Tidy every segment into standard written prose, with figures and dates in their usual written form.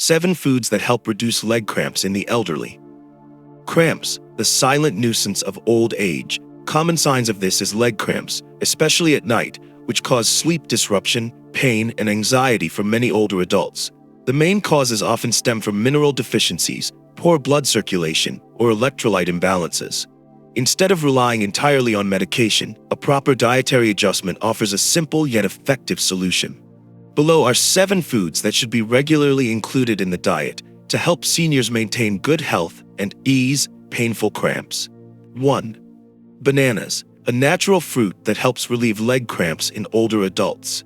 7 foods that help reduce leg cramps in the elderly. Cramps, the silent nuisance of old age. Common signs of this is leg cramps, especially at night, which cause sleep disruption, pain, and anxiety for many older adults. The main causes often stem from mineral deficiencies, poor blood circulation, or electrolyte imbalances. Instead of relying entirely on medication, a proper dietary adjustment offers a simple yet effective solution. Below are 7 foods that should be regularly included in the diet to help seniors maintain good health and ease painful cramps. 1. Bananas, a natural fruit that helps relieve leg cramps in older adults.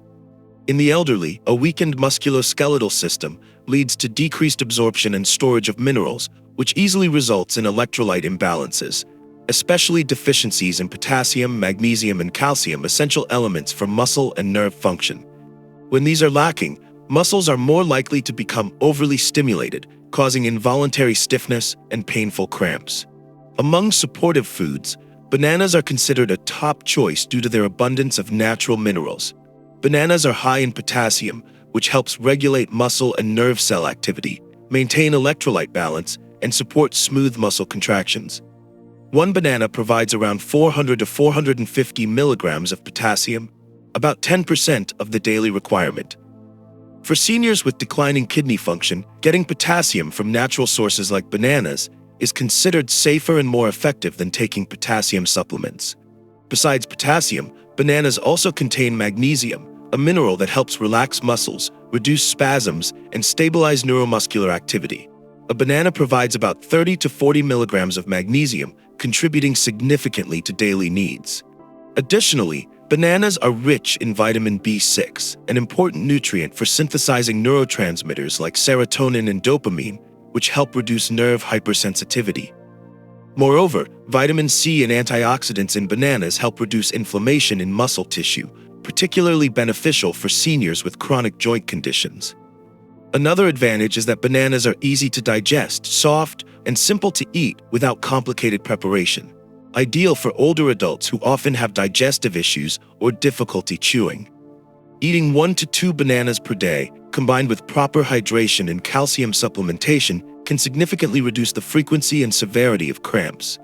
In the elderly, a weakened musculoskeletal system leads to decreased absorption and storage of minerals, which easily results in electrolyte imbalances, especially deficiencies in potassium, magnesium, and calcium, essential elements for muscle and nerve function. When these are lacking, muscles are more likely to become overly stimulated, causing involuntary stiffness and painful cramps. Among supportive foods, bananas are considered a top choice due to their abundance of natural minerals. Bananas are high in potassium, which helps regulate muscle and nerve cell activity, maintain electrolyte balance, and support smooth muscle contractions. One banana provides around 400 to 450 milligrams of potassium, about 10% of the daily requirement. For seniors with declining kidney function, getting potassium from natural sources like bananas is considered safer and more effective than taking potassium supplements. Besides potassium, bananas also contain magnesium, a mineral that helps relax muscles, reduce spasms, and stabilize neuromuscular activity. A banana provides about 30 to 40 milligrams of magnesium, contributing significantly to daily needs. Additionally, bananas are rich in vitamin B6, an important nutrient for synthesizing neurotransmitters like serotonin and dopamine, which help reduce nerve hypersensitivity. Moreover, vitamin C and antioxidants in bananas help reduce inflammation in muscle tissue, particularly beneficial for seniors with chronic joint conditions. Another advantage is that bananas are easy to digest, soft, and simple to eat without complicated preparation, ideal for older adults who often have digestive issues or difficulty chewing. Eating 1 to 2 bananas per day, combined with proper hydration and calcium supplementation, can significantly reduce the frequency and severity of cramps.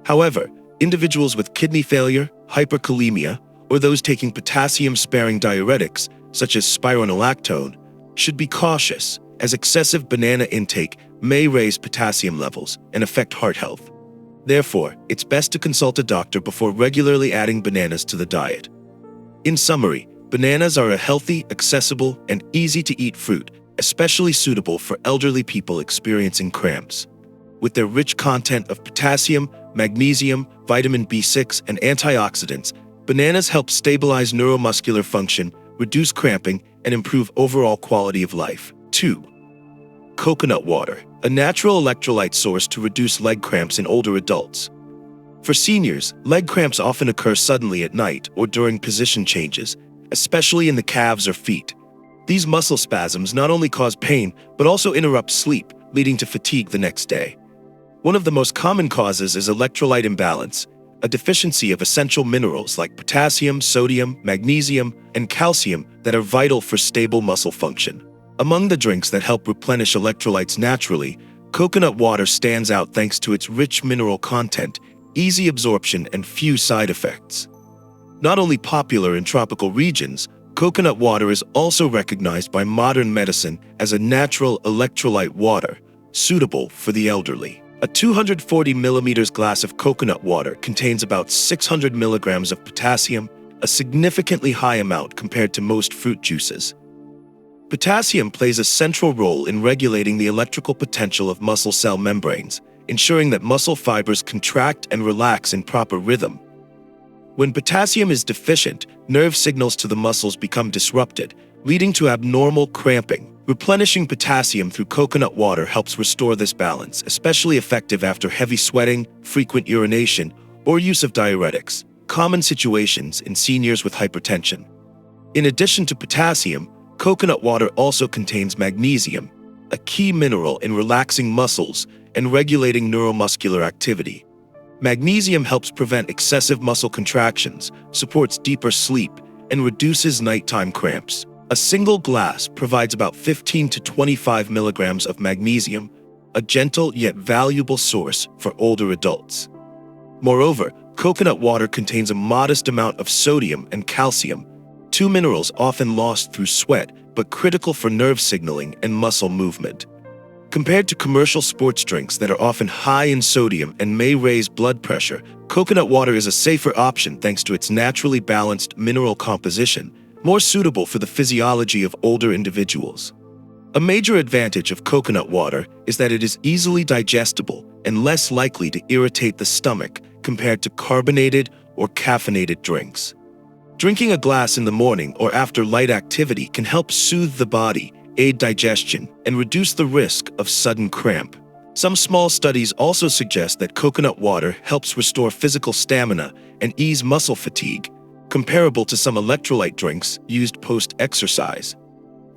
However, individuals with kidney failure, hyperkalemia, or those taking potassium-sparing diuretics, such as spironolactone, should be cautious, as excessive banana intake may raise potassium levels and affect heart health. Therefore, it's best to consult a doctor before regularly adding bananas to the diet. In summary, bananas are a healthy, accessible, and easy-to-eat fruit, especially suitable for elderly people experiencing cramps. With their rich content of potassium, magnesium, vitamin B6, and antioxidants, bananas help stabilize neuromuscular function, reduce cramping, and improve overall quality of life. 2. Coconut water, a natural electrolyte source to reduce leg cramps in older adults. For seniors, leg cramps often occur suddenly at night or during position changes, especially in the calves or feet. These muscle spasms not only cause pain, but also interrupt sleep, leading to fatigue the next day. One of the most common causes is electrolyte imbalance, a deficiency of essential minerals like potassium, sodium, magnesium, and calcium that are vital for stable muscle function. Among the drinks that help replenish electrolytes naturally, coconut water stands out thanks to its rich mineral content, easy absorption, and few side effects. Not only popular in tropical regions, coconut water is also recognized by modern medicine as a natural electrolyte water, suitable for the elderly. A 240 milliliters glass of coconut water contains about 600 milligrams of potassium, a significantly high amount compared to most fruit juices. Potassium plays a central role in regulating the electrical potential of muscle cell membranes, ensuring that muscle fibers contract and relax in proper rhythm. When potassium is deficient, nerve signals to the muscles become disrupted, leading to abnormal cramping. Replenishing potassium through coconut water helps restore this balance, especially effective after heavy sweating, frequent urination, or use of diuretics, common situations in seniors with hypertension. In addition to potassium, coconut water also contains magnesium, a key mineral in relaxing muscles and regulating neuromuscular activity. Magnesium helps prevent excessive muscle contractions, supports deeper sleep, and reduces nighttime cramps. A single glass provides about 15 to 25 milligrams of magnesium, a gentle yet valuable source for older adults. Moreover, coconut water contains a modest amount of sodium and calcium, two minerals often lost through sweat but critical for nerve signaling and muscle movement. Compared to commercial sports drinks that are often high in sodium and may raise blood pressure, coconut water is a safer option thanks to its naturally balanced mineral composition, more suitable for the physiology of older individuals. A major advantage of coconut water is that it is easily digestible and less likely to irritate the stomach compared to carbonated or caffeinated drinks. Drinking a glass in the morning or after light activity can help soothe the body, aid digestion, and reduce the risk of sudden cramp. Some small studies also suggest that coconut water helps restore physical stamina and ease muscle fatigue, comparable to some electrolyte drinks used post-exercise.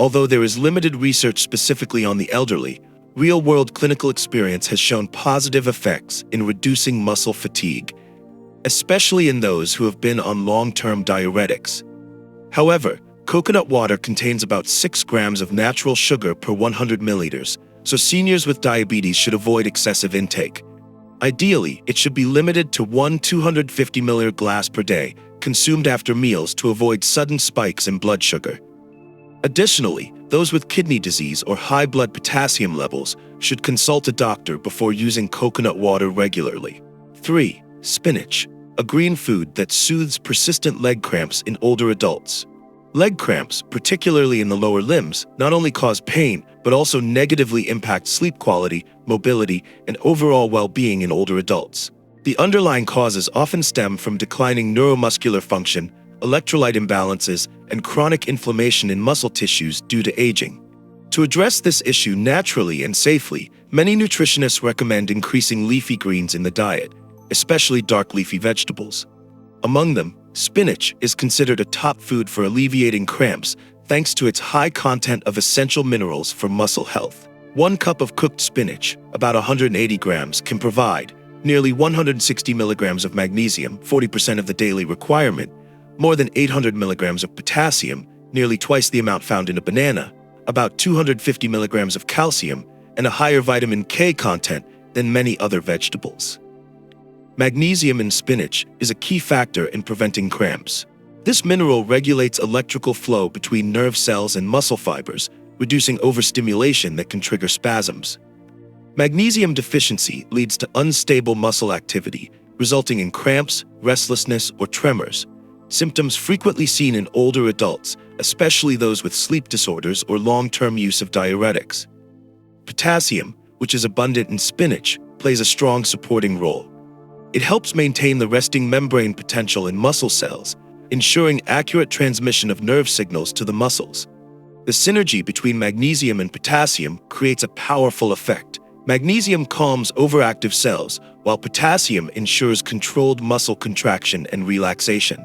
Although there is limited research specifically on the elderly, real-world clinical experience has shown positive effects in reducing muscle fatigue, especially in those who have been on long-term diuretics. However, coconut water contains about 6 grams of natural sugar per 100 milliliters, so seniors with diabetes should avoid excessive intake. Ideally, it should be limited to 1 250 milliliter glass per day, consumed after meals to avoid sudden spikes in blood sugar. Additionally, those with kidney disease or high blood potassium levels should consult a doctor before using coconut water regularly. 3. Spinach, a green food that soothes persistent leg cramps in older adults. Leg cramps, particularly in the lower limbs, not only cause pain, but also negatively impact sleep quality, mobility, and overall well-being in older adults. The underlying causes often stem from declining neuromuscular function, electrolyte imbalances, and chronic inflammation in muscle tissues due to aging. To address this issue naturally and safely, many nutritionists recommend increasing leafy greens in the diet, especially dark leafy vegetables. Among them, spinach is considered a top food for alleviating cramps thanks to its high content of essential minerals for muscle health. 1 cup of cooked spinach, about 180 grams, can provide nearly 160 milligrams of magnesium, 40% of the daily requirement, more than 800 milligrams of potassium, nearly twice the amount found in a banana, about 250 milligrams of calcium, and a higher vitamin K content than many other vegetables. Magnesium in spinach is a key factor in preventing cramps. This mineral regulates electrical flow between nerve cells and muscle fibers, reducing overstimulation that can trigger spasms. Magnesium deficiency leads to unstable muscle activity, resulting in cramps, restlessness, or tremors, symptoms frequently seen in older adults, especially those with sleep disorders or long-term use of diuretics. Potassium, which is abundant in spinach, plays a strong supporting role. It helps maintain the resting membrane potential in muscle cells, ensuring accurate transmission of nerve signals to the muscles. The synergy between magnesium and potassium creates a powerful effect. Magnesium calms overactive cells, while potassium ensures controlled muscle contraction and relaxation.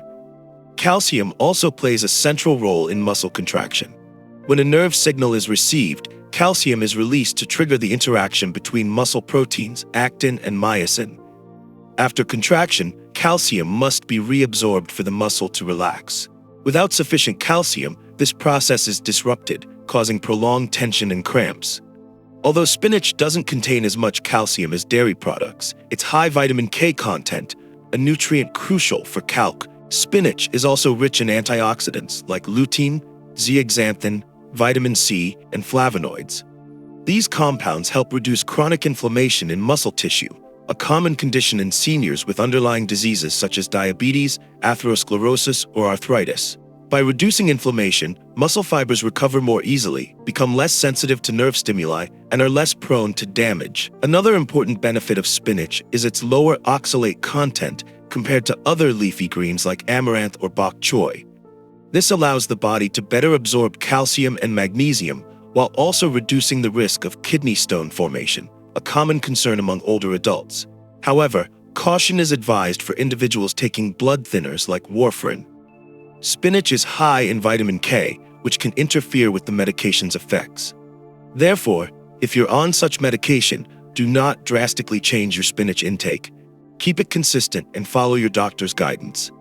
Calcium also plays a central role in muscle contraction. When a nerve signal is received, calcium is released to trigger the interaction between muscle proteins, actin and myosin. After contraction, calcium must be reabsorbed for the muscle to relax. Without sufficient calcium, this process is disrupted, causing prolonged tension and cramps. Although spinach doesn't contain as much calcium as dairy products, its high vitamin K content, a nutrient crucial for calc, spinach is also rich in antioxidants like lutein, zeaxanthin, vitamin C, and flavonoids. These compounds help reduce chronic inflammation in muscle tissue, a common condition in seniors with underlying diseases such as diabetes, atherosclerosis, or arthritis. By reducing inflammation, muscle fibers recover more easily, become less sensitive to nerve stimuli, and are less prone to damage. Another important benefit of spinach is its lower oxalate content compared to other leafy greens like amaranth or bok choy. This allows the body to better absorb calcium and magnesium while also reducing the risk of kidney stone formation, a common concern among older adults. However, caution is advised for individuals taking blood thinners like warfarin. Spinach is high in vitamin K, which can interfere with the medication's effects. Therefore, if you're on such medication, do not drastically change your spinach intake. Keep it consistent and follow your doctor's guidance.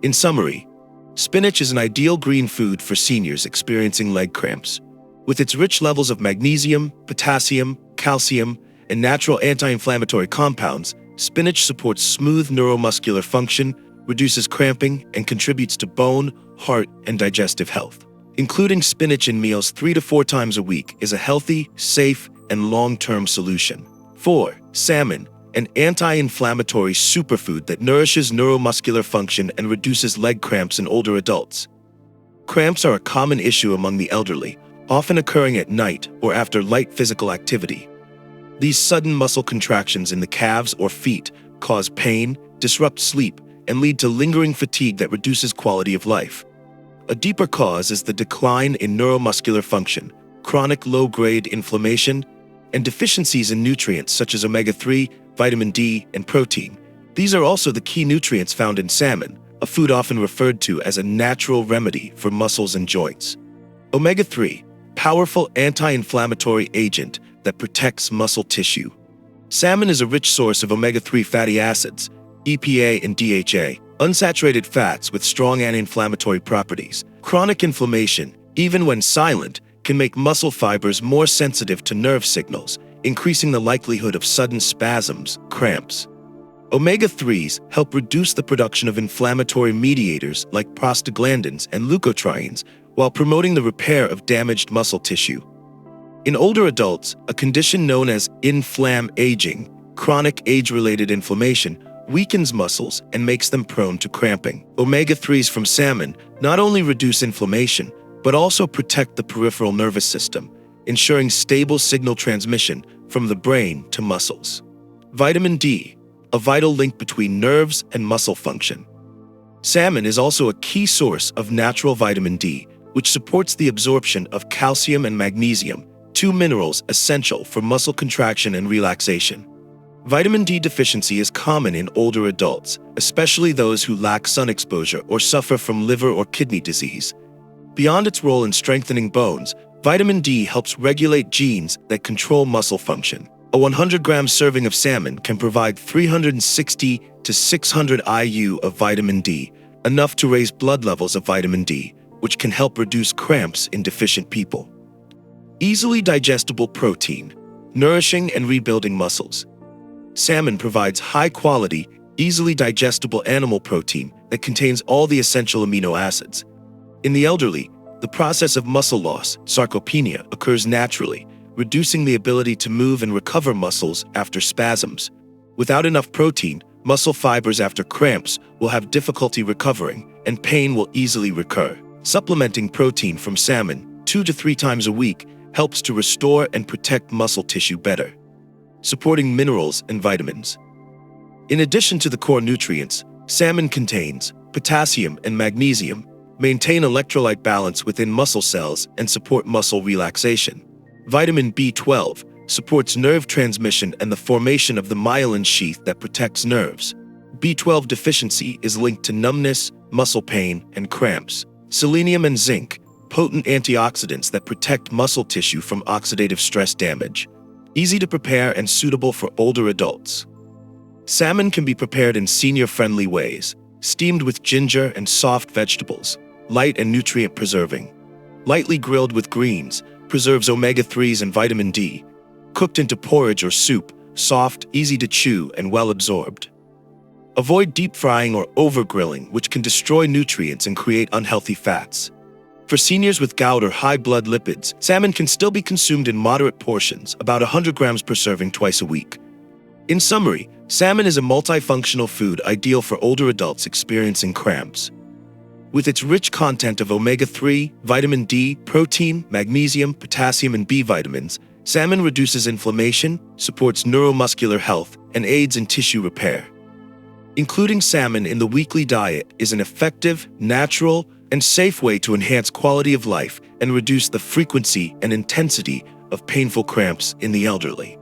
In summary, Spinach is an ideal green food for seniors experiencing leg cramps. With its rich levels of magnesium, potassium, calcium, and natural anti-inflammatory compounds, spinach supports smooth neuromuscular function, reduces cramping, and contributes to bone, heart, and digestive health. Including spinach in meals 3 to 4 times a week is a healthy, safe, and long-term solution. 4. Salmon, an anti-inflammatory superfood that nourishes neuromuscular function and reduces leg cramps in older adults. Cramps are a common issue among the elderly, often occurring at night or after light physical activity. These sudden muscle contractions in the calves or feet cause pain, disrupt sleep, and lead to lingering fatigue that reduces quality of life. A deeper cause is the decline in neuromuscular function, chronic low-grade inflammation, and deficiencies in nutrients such as omega-3, vitamin D, and protein. These are also the key nutrients found in salmon, a food often referred to as a natural remedy for muscles and joints. Omega-3, powerful anti-inflammatory agent that protects muscle tissue. Salmon is a rich source of omega-3 fatty acids, EPA and DHA, unsaturated fats with strong anti-inflammatory properties. Chronic inflammation, even when silent, can make muscle fibers more sensitive to nerve signals, increasing the likelihood of sudden spasms, cramps. Omega-3s help reduce the production of inflammatory mediators like prostaglandins and leukotrienes while promoting the repair of damaged muscle tissue. In older adults, a condition known as inflammaging, chronic age-related inflammation, weakens muscles and makes them prone to cramping. Omega-3s from salmon not only reduce inflammation, but also protect the peripheral nervous system, ensuring stable signal transmission from the brain to muscles. Vitamin D, a vital link between nerves and muscle function. Salmon is also a key source of natural vitamin D, which supports the absorption of calcium and magnesium, two minerals essential for muscle contraction and relaxation. Vitamin D deficiency is common in older adults, especially those who lack sun exposure or suffer from liver or kidney disease. Beyond its role in strengthening bones, vitamin D helps regulate genes that control muscle function. A 100-gram serving of salmon can provide 360 to 600 IU of vitamin D, enough to raise blood levels of vitamin D, which can help reduce cramps in deficient people. Easily digestible protein, nourishing and rebuilding muscles. Salmon provides high-quality, easily digestible animal protein that contains all the essential amino acids. In the elderly, the process of muscle loss, sarcopenia, occurs naturally, reducing the ability to move and recover muscles after spasms. Without enough protein, muscle fibers after cramps will have difficulty recovering, and pain will easily recur. Supplementing protein from salmon 2 to 3 times a week helps to restore and protect muscle tissue better, supporting minerals and vitamins. In addition to the core nutrients, salmon contains potassium and magnesium, maintain electrolyte balance within muscle cells, and support muscle relaxation. Vitamin B12 supports nerve transmission and the formation of the myelin sheath that protects nerves. B12 deficiency is linked to numbness, muscle pain, and cramps. Selenium and zinc, potent antioxidants that protect muscle tissue from oxidative stress damage. Easy to prepare and suitable for older adults. Salmon can be prepared in senior-friendly ways, steamed with ginger and soft vegetables, light and nutrient-preserving. Lightly grilled with greens, preserves omega-3s and vitamin D. Cooked into porridge or soup, soft, easy to chew, and well-absorbed. Avoid deep frying or over-grilling, which can destroy nutrients and create unhealthy fats. For seniors with gout or high blood lipids, salmon can still be consumed in moderate portions, about 100 grams per serving twice a week. In summary, salmon is a multifunctional food ideal for older adults experiencing cramps. With its rich content of omega-3, vitamin D, protein, magnesium, potassium, and B vitamins, salmon reduces inflammation, supports neuromuscular health, and aids in tissue repair. Including salmon in the weekly diet is an effective, natural, and safe way to enhance quality of life and reduce the frequency and intensity of painful cramps in the elderly.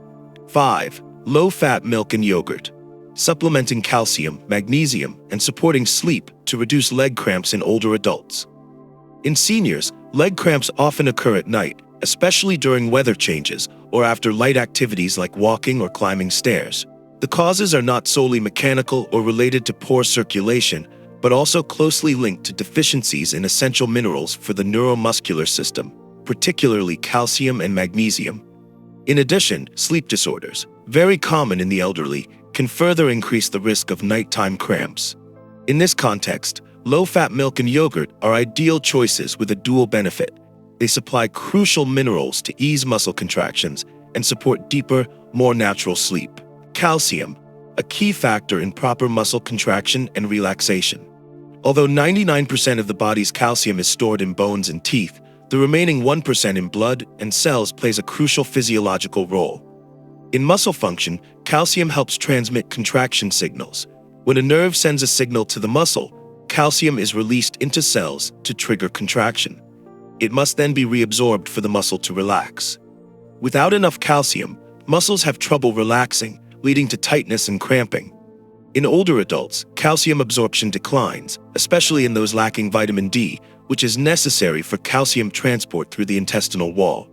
5. Low-fat milk and yogurt. Supplementing calcium, magnesium, and supporting sleep to reduce leg cramps in older adults. In seniors, leg cramps often occur at night, especially during weather changes or after light activities like walking or climbing stairs. The causes are not solely mechanical or related to poor circulation, but also closely linked to deficiencies in essential minerals for the neuromuscular system, particularly calcium and magnesium. In addition, sleep disorders, very common in the elderly, can further increase the risk of nighttime cramps. In this context, low-fat milk and yogurt are ideal choices with a dual benefit. They supply crucial minerals to ease muscle contractions and support deeper, more natural sleep. Calcium, a key factor in proper muscle contraction and relaxation. Although 99% of the body's calcium is stored in bones and teeth, the remaining 1% in blood and cells plays a crucial physiological role. In muscle function, calcium helps transmit contraction signals. When a nerve sends a signal to the muscle, calcium is released into cells to trigger contraction. It must then be reabsorbed for the muscle to relax. Without enough calcium, muscles have trouble relaxing, leading to tightness and cramping. In older adults, calcium absorption declines, especially in those lacking vitamin D, which is necessary for calcium transport through the intestinal wall.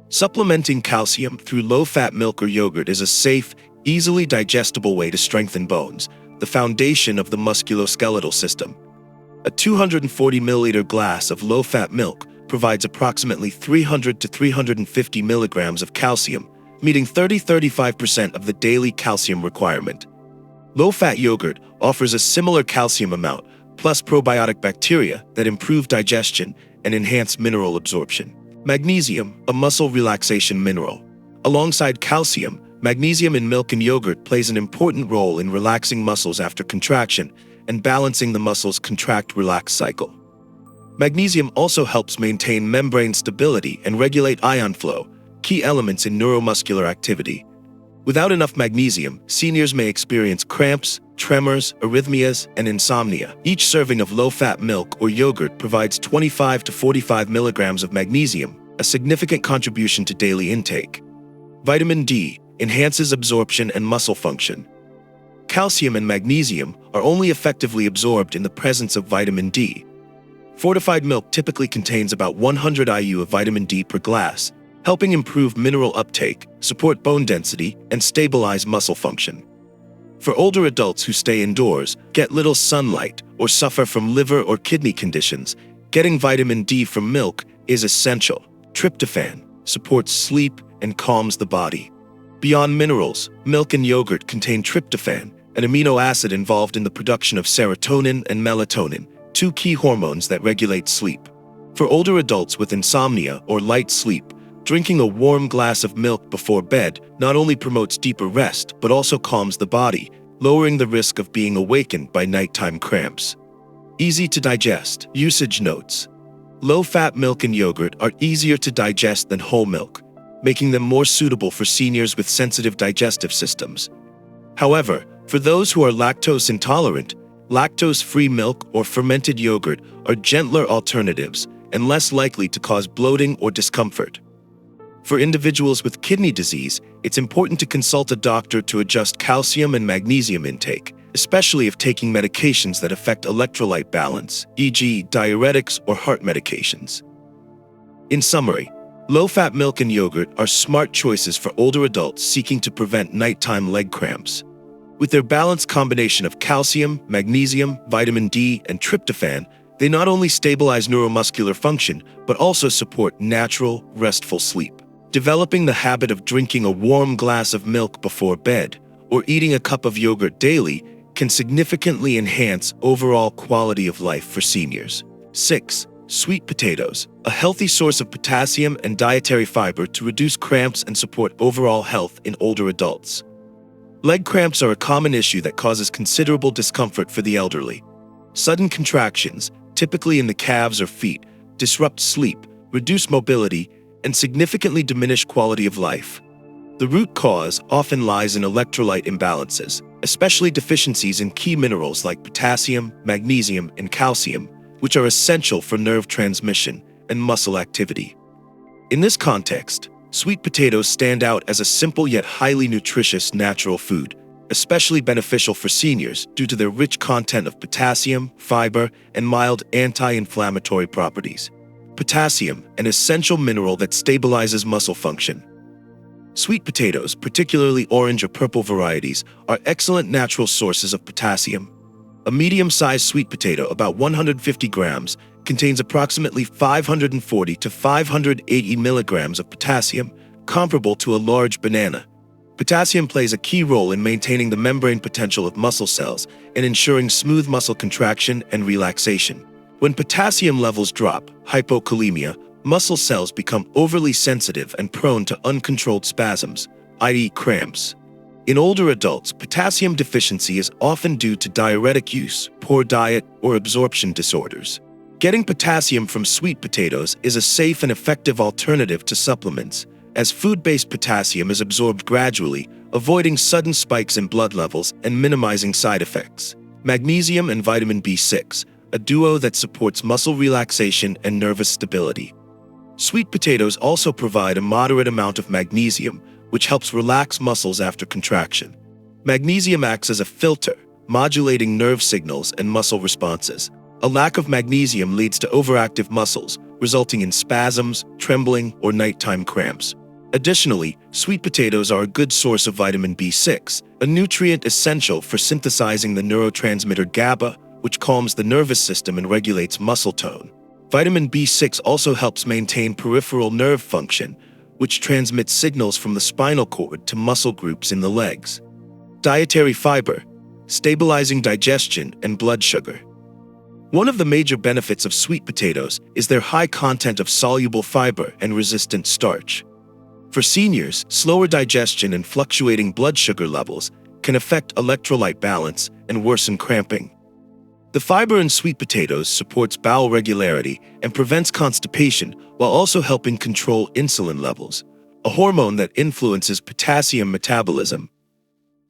Supplementing calcium through low-fat milk or yogurt is a safe, easily digestible way to strengthen bones, the foundation of the musculoskeletal system. A 240 milliliter glass of low-fat milk provides approximately 300 to 350 milligrams of calcium, meeting 30–35% of the daily calcium requirement. Low-fat yogurt offers a similar calcium amount, plus probiotic bacteria that improve digestion and enhance mineral absorption. Magnesium, a muscle relaxation mineral. Alongside calcium, magnesium in milk and yogurt plays an important role in relaxing muscles after contraction and balancing the muscle's contract-relax cycle. Magnesium also helps maintain membrane stability and regulate ion flow, key elements in neuromuscular activity. Without enough magnesium, seniors may experience cramps, tremors, arrhythmias, and insomnia. Each serving of low-fat milk or yogurt provides 25 to 45 milligrams of magnesium, a significant contribution to daily intake. Vitamin D enhances absorption and muscle function. Calcium and magnesium are only effectively absorbed in the presence of vitamin D. Fortified milk typically contains about 100 IU of vitamin D per glass, helping improve mineral uptake, support bone density, and stabilize muscle function. For older adults who stay indoors, get little sunlight, or suffer from liver or kidney conditions, getting vitamin D from milk is essential. Tryptophan supports sleep and calms the body. Beyond minerals, milk and yogurt contain tryptophan, an amino acid involved in the production of serotonin and melatonin, two key hormones that regulate sleep. For older adults with insomnia or light sleep, drinking a warm glass of milk before bed not only promotes deeper rest but also calms the body, lowering the risk of being awakened by nighttime cramps. Easy to digest. Usage notes. Low-fat milk and yogurt are easier to digest than whole milk, making them more suitable for seniors with sensitive digestive systems. However, for those who are lactose intolerant, lactose-free milk or fermented yogurt are gentler alternatives and less likely to cause bloating or discomfort. For individuals with kidney disease, it's important to consult a doctor to adjust calcium and magnesium intake, especially if taking medications that affect electrolyte balance, e.g. diuretics or heart medications. In summary, low-fat milk and yogurt are smart choices for older adults seeking to prevent nighttime leg cramps. With their balanced combination of calcium, magnesium, vitamin D, and tryptophan, they not only stabilize neuromuscular function, but also support natural, restful sleep. Developing the habit of drinking a warm glass of milk before bed or eating a cup of yogurt daily can significantly enhance overall quality of life for seniors. 6. Sweet potatoes, a healthy source of potassium and dietary fiber to reduce cramps and support overall health in older adults. Leg cramps are a common issue that causes considerable discomfort for the elderly. Sudden contractions, typically in the calves or feet, disrupt sleep, reduce mobility, and significantly diminish quality of life. The root cause often lies in electrolyte imbalances, especially deficiencies in key minerals like potassium, magnesium, and calcium, which are essential for nerve transmission and muscle activity. In this context, sweet potatoes stand out as a simple yet highly nutritious natural food, especially beneficial for seniors due to their rich content of potassium, fiber, and mild anti-inflammatory properties. Potassium, an essential mineral that stabilizes muscle function. Sweet potatoes, particularly orange or purple varieties, are excellent natural sources of potassium. A medium-sized sweet potato, about 150 grams, contains approximately 540 to 580 milligrams of potassium, comparable to a large banana. Potassium plays a key role in maintaining the membrane potential of muscle cells and ensuring smooth muscle contraction and relaxation. When potassium levels drop, hypokalemia, muscle cells become overly sensitive and prone to uncontrolled spasms, i.e. cramps. In older adults, potassium deficiency is often due to diuretic use, poor diet, or absorption disorders. Getting potassium from sweet potatoes is a safe and effective alternative to supplements, as food-based potassium is absorbed gradually, avoiding sudden spikes in blood levels and minimizing side effects. Magnesium and vitamin B6, a duo that supports muscle relaxation and nervous stability. Sweet potatoes also provide a moderate amount of magnesium, which helps relax muscles after contraction. Magnesium acts as a filter, modulating nerve signals and muscle responses. A lack of magnesium leads to overactive muscles, resulting in spasms, trembling, or nighttime cramps. Additionally, sweet potatoes are a good source of vitamin B6, a nutrient essential for synthesizing the neurotransmitter GABA, which calms the nervous system and regulates muscle tone. Vitamin B6 also helps maintain peripheral nerve function, which transmits signals from the spinal cord to muscle groups in the legs. Dietary fiber, stabilizing digestion and blood sugar. One of the major benefits of sweet potatoes is their high content of soluble fiber and resistant starch. For seniors, slower digestion and fluctuating blood sugar levels can affect electrolyte balance and worsen cramping. The fiber in sweet potatoes supports bowel regularity and prevents constipation while also helping control insulin levels, a hormone that influences potassium metabolism.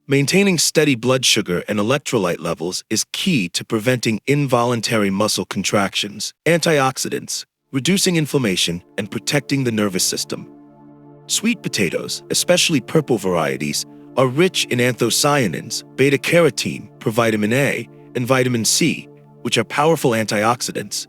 Maintaining steady blood sugar and electrolyte levels is key to preventing involuntary muscle contractions. Antioxidants, reducing inflammation and protecting the nervous system. Sweet potatoes, especially purple varieties, are rich in anthocyanins, beta-carotene, provitamin A, and vitamin C, which are powerful antioxidants.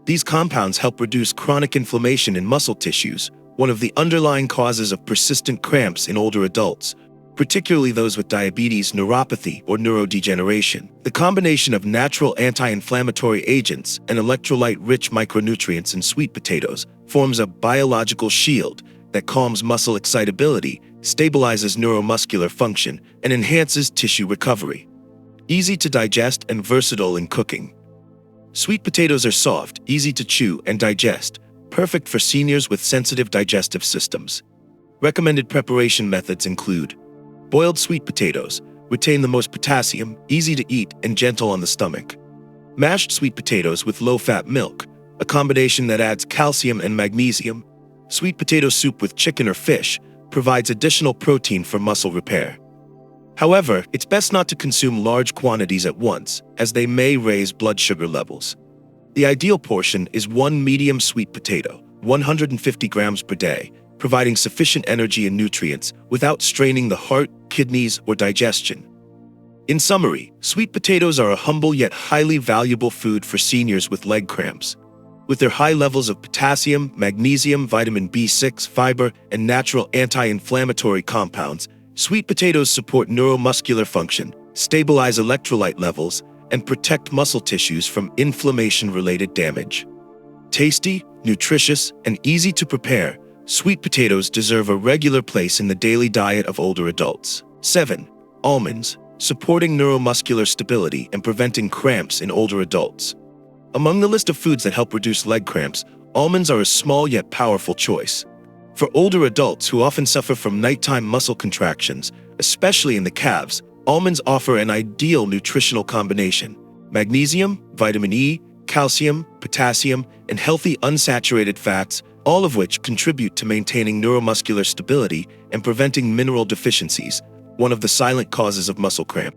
These compounds help reduce chronic inflammation in muscle tissues, one of the underlying causes of persistent cramps in older adults, particularly those with diabetes, neuropathy, or neurodegeneration. The combination of natural anti-inflammatory agents and electrolyte-rich micronutrients in sweet potatoes forms a biological shield that calms muscle excitability, stabilizes neuromuscular function, and enhances tissue recovery. Easy to digest and versatile in cooking. Sweet potatoes are soft, easy to chew and digest, perfect for seniors with sensitive digestive systems. Recommended preparation methods include boiled sweet potatoes, retain the most potassium, easy to eat, and gentle on the stomach. Mashed sweet potatoes with low-fat milk, a combination that adds calcium and magnesium. Sweet potato soup with chicken or fish provides additional protein for muscle repair. However, it's best not to consume large quantities at once, as they may raise blood sugar levels. The ideal portion is one medium sweet potato, 150 grams per day, providing sufficient energy and nutrients without straining the heart, kidneys, or digestion. In summary, sweet potatoes are a humble yet highly valuable food for seniors with leg cramps. With their high levels of potassium, magnesium, vitamin B6, fiber, and natural anti-inflammatory compounds, sweet potatoes support neuromuscular function, stabilize electrolyte levels, and protect muscle tissues from inflammation-related damage. Tasty, nutritious, and easy to prepare, sweet potatoes deserve a regular place in the daily diet of older adults. 7. Almonds, supporting neuromuscular stability and preventing cramps in older adults. Among the list of foods that help reduce leg cramps, almonds are a small yet powerful choice. For older adults who often suffer from nighttime muscle contractions, especially in the calves, almonds offer an ideal nutritional combination: magnesium, vitamin E, calcium, potassium, and healthy unsaturated fats, all of which contribute to maintaining neuromuscular stability and preventing mineral deficiencies, one of the silent causes of muscle cramp.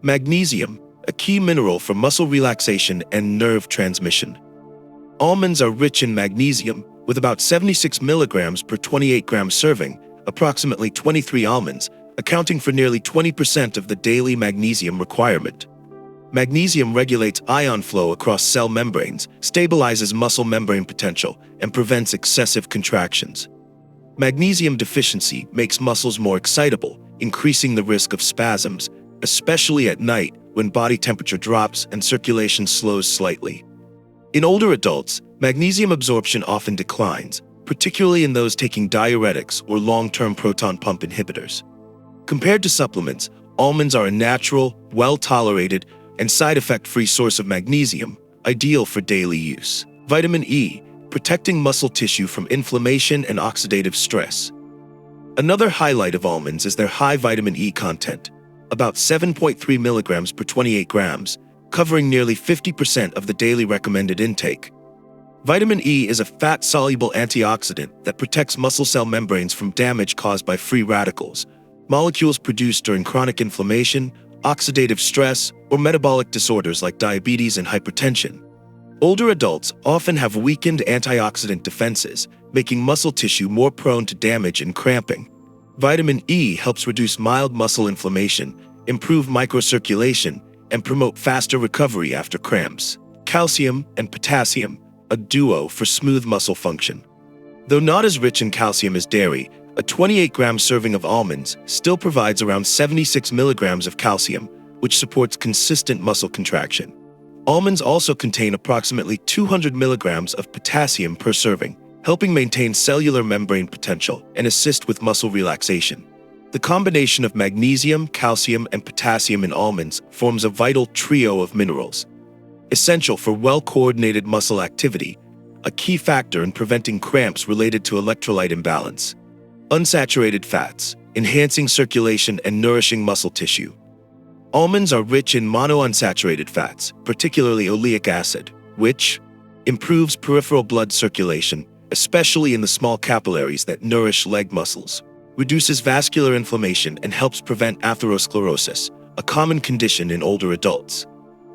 Magnesium, a key mineral for muscle relaxation and nerve transmission. Almonds are rich in magnesium, with about 76 milligrams per 28-gram serving, approximately 23 almonds, accounting for nearly 20% of the daily magnesium requirement. Magnesium regulates ion flow across cell membranes, stabilizes muscle membrane potential, and prevents excessive contractions. Magnesium deficiency makes muscles more excitable, increasing the risk of spasms, especially at night when body temperature drops and circulation slows slightly. In older adults, magnesium absorption often declines, particularly in those taking diuretics or long-term proton pump inhibitors. Compared to supplements, almonds are a natural, well-tolerated, and side effect-free source of magnesium, ideal for daily use. Vitamin E, protecting muscle tissue from inflammation and oxidative stress. Another highlight of almonds is their high vitamin E content, about 7.3 milligrams per 28 grams, covering nearly 50% of the daily recommended intake. Vitamin E is a fat-soluble antioxidant that protects muscle cell membranes from damage caused by free radicals, molecules produced during chronic inflammation, oxidative stress, or metabolic disorders like diabetes and hypertension. Older adults often have weakened antioxidant defenses, making muscle tissue more prone to damage and cramping. Vitamin E helps reduce mild muscle inflammation, improve microcirculation, and promote faster recovery after cramps. Calcium and potassium, a duo for smooth muscle function. Though not as rich in calcium as dairy, a 28-gram serving of almonds still provides around 76 milligrams of calcium, which supports consistent muscle contraction. Almonds also contain approximately 200 milligrams of potassium per serving, helping maintain cellular membrane potential and assist with muscle relaxation. The combination of magnesium, calcium, and potassium in almonds forms a vital trio of minerals, essential for well-coordinated muscle activity, a key factor in preventing cramps related to electrolyte imbalance. Unsaturated fats, enhancing circulation and nourishing muscle tissue. Almonds are rich in monounsaturated fats, particularly oleic acid, which improves peripheral blood circulation, especially in the small capillaries that nourish leg muscles, reduces vascular inflammation, and helps prevent atherosclerosis, a common condition in older adults.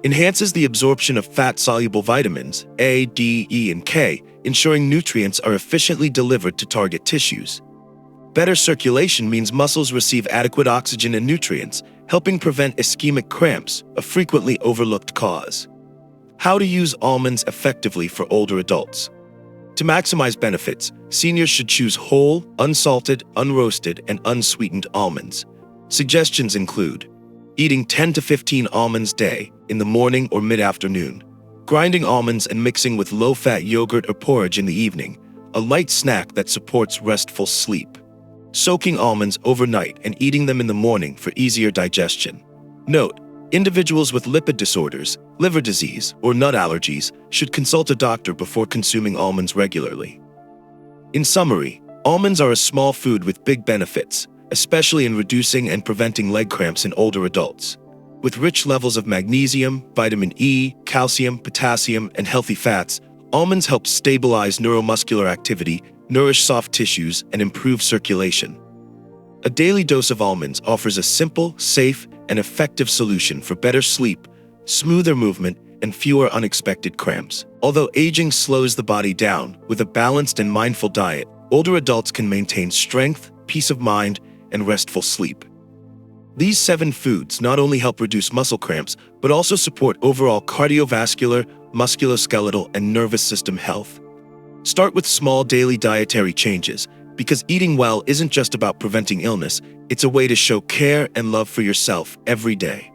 Enhances the absorption of fat-soluble vitamins A, D, E, and K, ensuring nutrients are efficiently delivered to target tissues. Better circulation means muscles receive adequate oxygen and nutrients, helping prevent ischemic cramps, a frequently overlooked cause. How to use almonds effectively for older adults. To maximize benefits, seniors should choose whole, unsalted, unroasted, and unsweetened almonds. Suggestions include eating 10 to 15 almonds a day in the morning or mid-afternoon, grinding almonds and mixing with low-fat yogurt or porridge in the evening, a light snack that supports restful sleep. Soaking almonds overnight and eating them in the morning for easier digestion. Note: individuals with lipid disorders, liver disease, or nut allergies should consult a doctor before consuming almonds regularly. In summary, almonds are a small food with big benefits, especially in reducing and preventing leg cramps in older adults. With rich levels of magnesium, vitamin E, calcium, potassium, and healthy fats, almonds help stabilize neuromuscular activity, nourish soft tissues, and improve circulation. A daily dose of almonds offers a simple, safe, and effective solution for better sleep, smoother movement, and fewer unexpected cramps. Although aging slows the body down, with a balanced and mindful diet, older adults can maintain strength, peace of mind, and restful sleep. These 7 foods not only help reduce muscle cramps, but also support overall cardiovascular, musculoskeletal, and nervous system health. Start with small daily dietary changes, because eating well isn't just about preventing illness, it's a way to show care and love for yourself every day.